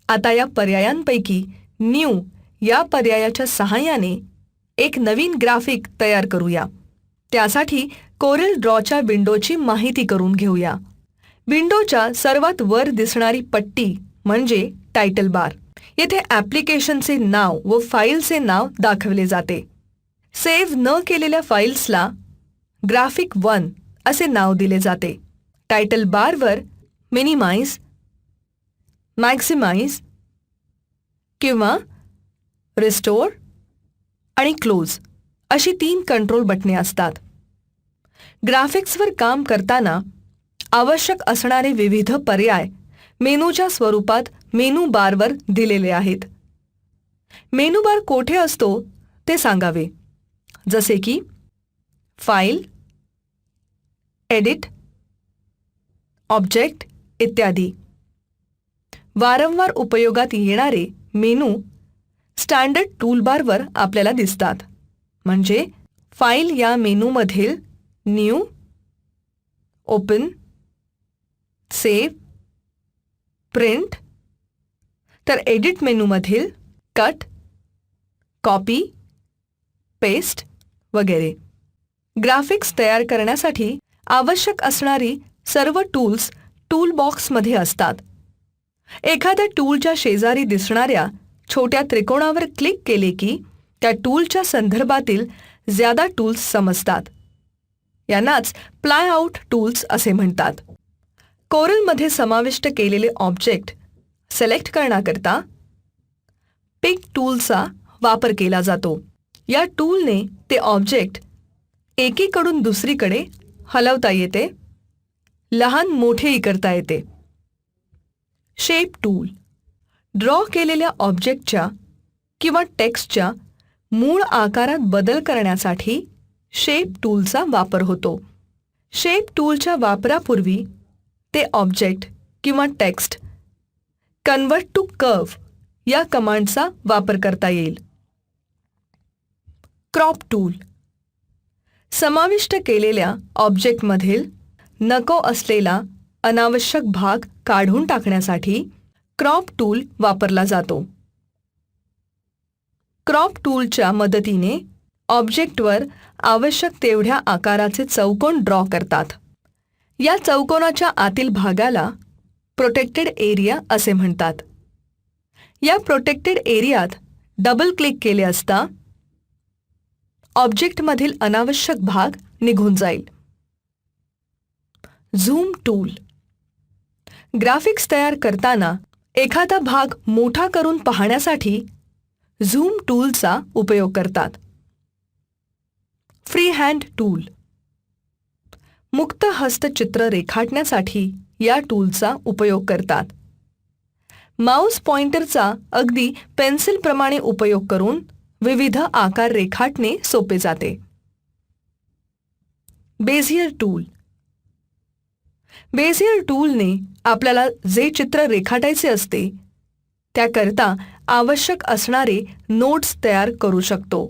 आता या पर्यायांपैकी न्यू या पर्यायाच्या सहाय्याने एक नवीन ग्राफिक तयार करूया. त्यासाठी कोरल ड्रॉच्या विंडोची माहिती करून घेऊया. विंडोच्या सर्वात वर दिसणारी पट्टी म्हणजे टायटल बार. येथे ॲप्लिकेशनचे नाव व फाईलचे नाव दाखवले जाते. सेव्ह न केलेल्या फाईल्सला ग्राफिक 1 असे नाव दिले जाते. टायटल बारवर मिनिमाइज, मॅक्सिमाइज किंवा रिस्टोर आणि क्लोज अशी 3 कंट्रोल बटणे असतात. ग्राफिक्सवर काम करताना आवश्यक असणारे विविध पर्याय मेनूच्या स्वरूपात मेनू बारवर दिलेले आहेत. मेनू बार कोठे असतो ते सांगावे, जसे की फाईल, एडिट, ऑब्जेक्ट इत्यादी. वारंवार उपयोगात येणारे मेनू स्टँडर्ड टूलबारवर आपल्याला दिसतात. म्हणजे फाईल या मेनूमधील न्यू, ओपन, सेव्ह, प्रिंट, तर एडिट मेनूमधील कट, कॉपी, पेस्ट वगैरे. ग्राफिक्स तयार करण्यासाठी आवश्यक असणारी सर्व टूल्स टूल बॉक्समध्ये असतात. एखाद्या टूलच्या शेजारी दिसणाऱ्या छोट्या त्रिकोणावर क्लिक केले की त्या टूलच्या संदर्भातील ज्यादा टूल्स समजतात. यांनाच प्लायआउट टूल्स असे म्हणतात. कोरलमध्ये समाविष्ट केलेले ऑब्जेक्ट सिलेक्ट करण्याकरता पिक टूलचा वापर केला जातो. या टूलने ते ऑब्जेक्ट एकीकडून दुसरीकडे हलवता येते, लहान मोठेही करता येते. शेप टूल ड्रॉ केलेल्या ऑब्जेक्टच्या किंवा टेक्स्टच्या मूळ आकारात बदल करण्यासाठी शेप टूलचा वापर होतो. शेप टूलच्या वापरापूर्वी ते ऑब्जेक्ट किंवा टेक्स्ट कन्वर्ट टू कर्व या कमांडचा वापर करता येईल. क्रॉप टूल समाविष्ट केलेल्या ऑब्जेक्टमधील नको असलेला अनावश्यक भाग काढून टाकण्यासाठी क्रॉप टूल वापरला जातो. क्रॉप टूलच्या मदतीने ऑब्जेक्टवर आवश्यक तेवढ्या आकाराचे चौकोन ड्रॉ करतात. या चौकोनाच्या आतील भागाला प्रोटेक्टेड एरिया असे म्हणतात. या प्रोटेक्टेड एरियात डबल क्लिक केले असता ऑब्जेक्टमधील अनावश्यक भाग निघून जाईल. झूम टूल ग्राफिक्स तयार करताना एखादा भाग मोठा करून पाहण्यासाठी झूम टूलचा उपयोग करतात. फ्रीहँड टूल मुक्त हस्त चित्र रेखाटण्यासाठी या टूलचा उपयोग करतात. माऊस पॉइंटरचा अगदी पेन्सिलप्रमाणे उपयोग करून विविध आकार रेखाटणे सोपे जाते. बेझियर टूल बेझियर टूलने आपल्याला जे चित्र रेखाटायचे असते त्याकरता आवश्यक असणारे नोड्स तयार करू शकतो.